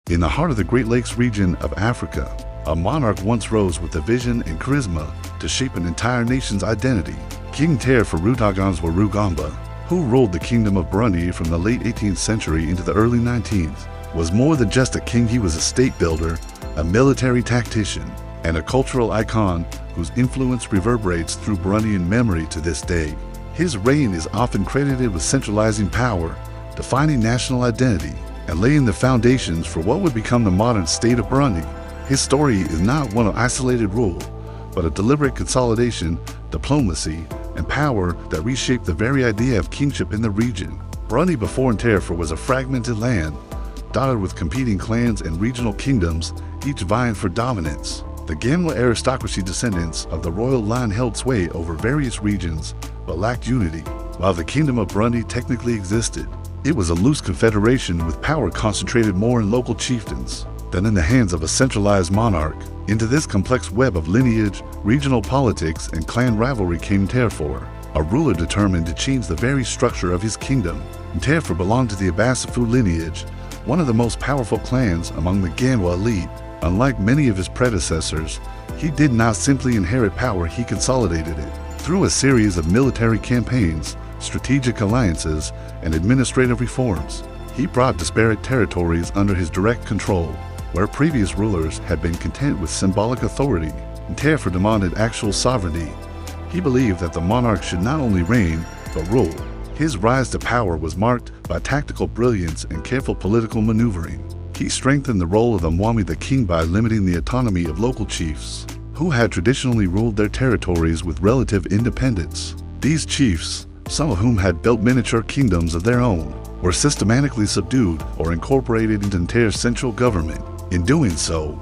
In the heart of the Great Lakes region of Africa, a monarch once rose with the vision and charisma to shape an entire nation's identity. King Ntare IV Rutaganzwa Rugamba, who ruled the kingdom of Burundi from the late 18th century into the early 19th, was more than just a king. He was a state builder, a military tactician, and a cultural icon whose influence reverberates through Burundian memory to this day. His reign is often credited with centralizing power, defining national identity, and laying the foundations for what would become the modern state of Burundi. His story is not one of isolated rule, but a deliberate consolidation, diplomacy, and power that reshaped the very idea of kingship in the region. Burundi before Ntare IV was a fragmented land, dotted with competing clans and regional kingdoms, each vying for dominance. The Ganwa aristocracy descendants of the royal line held sway over various regions, but lacked unity. While the kingdom of Burundi technically existed, it was a loose confederation with power concentrated more in local chieftains than in the hands of a centralized monarch. Into this complex web of lineage, regional politics, and clan rivalry came Ntare IV, a ruler determined to change the very structure of his kingdom. Ntare IV belonged to the Abasifu lineage, one of the most powerful clans among the Ganwa elite. Unlike many of his predecessors, he did not simply inherit power, he consolidated it. Through a series of military campaigns, strategic alliances, and administrative reforms, he brought disparate territories under his direct control. Where previous rulers had been content with symbolic authority, Ntare IV demanded actual sovereignty. He believed that the monarch should not only reign, but rule. His rise to power was marked by tactical brilliance and careful political maneuvering. He strengthened the role of the Mwami, the king, by limiting the autonomy of local chiefs, who had traditionally ruled their territories with relative independence. These chiefs, some of whom had built miniature kingdoms of their own, were systematically subdued or incorporated into Ntare's central government. In doing so,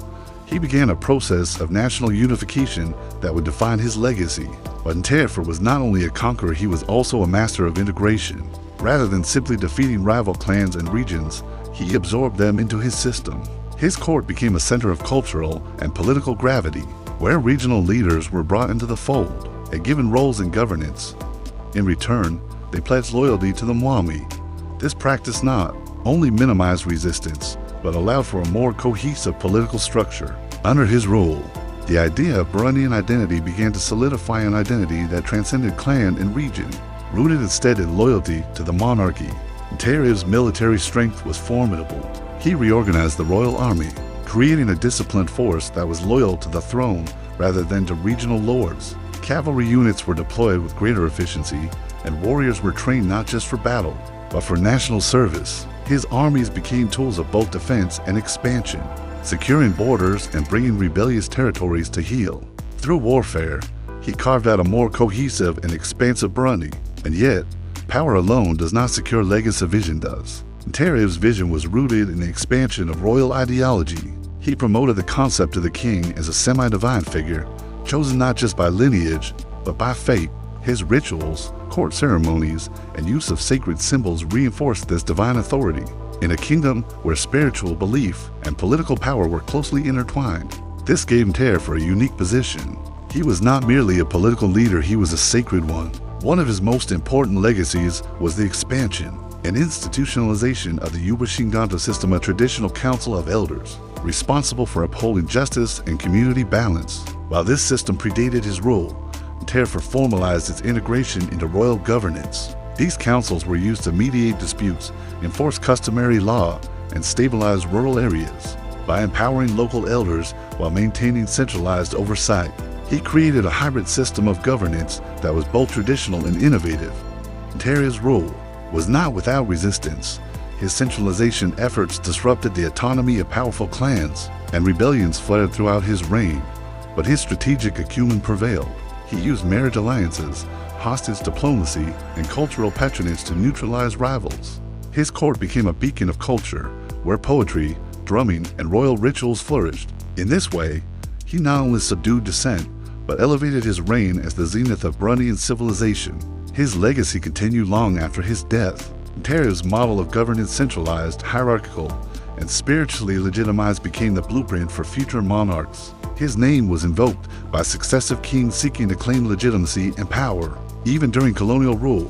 he began a process of national unification that would define his legacy. But Ntare IV was not only a conqueror, he was also a master of integration. Rather than simply defeating rival clans and regions, he absorbed them into his system. His court became a center of cultural and political gravity, where regional leaders were brought into the fold and given roles in governance. In return, they pledged loyalty to the Mwami. This practice not only minimized resistance, but allowed for a more cohesive political structure. Under his rule, the idea of Burundian identity began to solidify, an identity that transcended clan and region, rooted instead in loyalty to the monarchy. Ntare IV's military strength was formidable. He reorganized the royal army, creating a disciplined force that was loyal to the throne rather than to regional lords. Cavalry units were deployed with greater efficiency, and warriors were trained not just for battle, but for national service. His armies became tools of both defense and expansion, securing borders and bringing rebellious territories to heel. Through warfare, he carved out a more cohesive and expansive Burundi. And yet, power alone does not secure legacy, vision does. Ntare IV's vision was rooted in the expansion of royal ideology. He promoted the concept of the king as a semi-divine figure, chosen not just by lineage, but by fate. His rituals, court ceremonies, and use of sacred symbols reinforced this divine authority. In a kingdom where spiritual belief and political power were closely intertwined, this gave Ntare IV a unique position. He was not merely a political leader, he was a sacred one. One of his most important legacies was the expansion and institutionalization of the Ubashinganta system, a traditional council of elders, responsible for upholding justice and community balance. While this system predated his rule, Ntare IV formalized its integration into royal governance. These councils were used to mediate disputes, enforce customary law, and stabilize rural areas. By empowering local elders while maintaining centralized oversight, he created a hybrid system of governance that was both traditional and innovative. Ntare IV's rule was not without resistance. His centralization efforts disrupted the autonomy of powerful clans, and rebellions flared throughout his reign. But his strategic acumen prevailed. He used marriage alliances, hostage diplomacy, and cultural patronage to neutralize rivals. His court became a beacon of culture, where poetry, drumming, and royal rituals flourished. In this way, he not only subdued dissent, but elevated his reign as the zenith of Burundian civilization. His legacy continued long after his death. Ntare IV's model of governance, centralized, hierarchical, and spiritually legitimized, became the blueprint for future monarchs. His name was invoked by successive kings seeking to claim legitimacy and power. Even during colonial rule,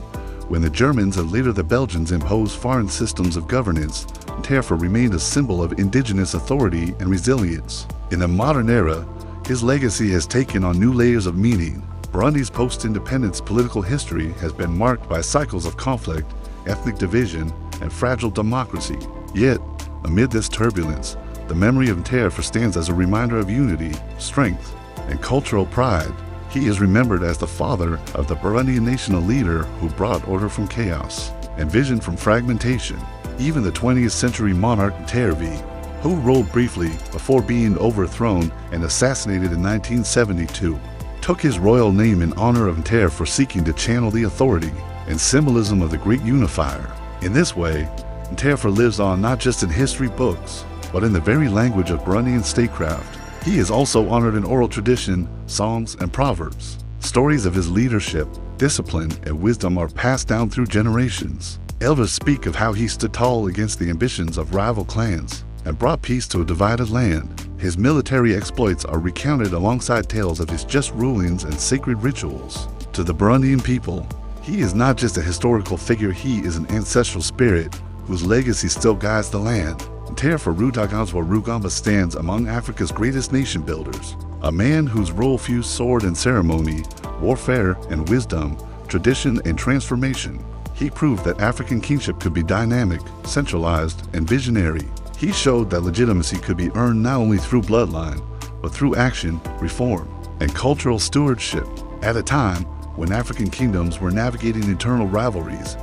when the Germans and later the Belgians imposed foreign systems of governance, Ntare IV remained a symbol of indigenous authority and resilience. In the modern era, his legacy has taken on new layers of meaning. Burundi's post-independence political history has been marked by cycles of conflict, ethnic division, and fragile democracy. Yet, amid this turbulence, the memory of Ntare IV stands as a reminder of unity, strength, and cultural pride. He is remembered as the father of the Burundian nation, a leader who brought order from chaos and vision from fragmentation. Even the 20th century monarch Ntare IV, who ruled briefly before being overthrown and assassinated in 1972, took his royal name in honor of Ntare for seeking to channel the authority and symbolism of the Greek Unifier. In this way, Ntare IV lives on not just in history books, but in the very language of Burundian statecraft. He is also honored in oral tradition, songs, and proverbs. Stories of his leadership, discipline, and wisdom are passed down through generations. Elders speak of how he stood tall against the ambitions of rival clans and brought peace to a divided land. His military exploits are recounted alongside tales of his just rulings and sacred rituals. To the Burundian people, he is not just a historical figure, he is an ancestral spirit whose legacy still guides the land. Ntare IV Rutaganzwa Rugamba stands among Africa's greatest nation builders, a man whose role fused sword and ceremony, warfare and wisdom, tradition and transformation. He proved that African kingship could be dynamic, centralized, and visionary. He showed that legitimacy could be earned not only through bloodline, but through action, reform, and cultural stewardship. At a time when African kingdoms were navigating internal rivalries,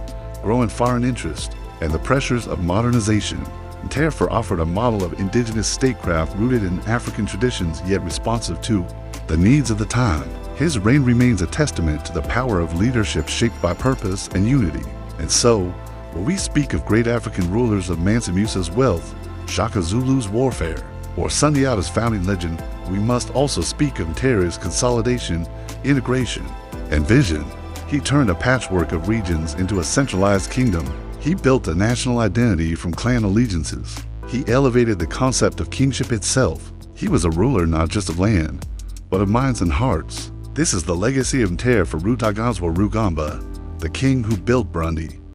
growing foreign interest, and the pressures of modernization, Ntare IV offered a model of indigenous statecraft rooted in African traditions yet responsive to the needs of the time. His reign remains a testament to the power of leadership shaped by purpose and unity. And so, when we speak of great African rulers of Mansa Musa's wealth, Shaka Zulu's warfare, or Sundiata's founding legend, we must also speak of Ntare's consolidation, integration, and vision. He turned a patchwork of regions into a centralized kingdom. He built a national identity from clan allegiances. He elevated the concept of kingship itself. He was a ruler not just of land, but of minds and hearts. This is the legacy of Ntare IV Rutaganzwa Rugamba, the king who built Burundi.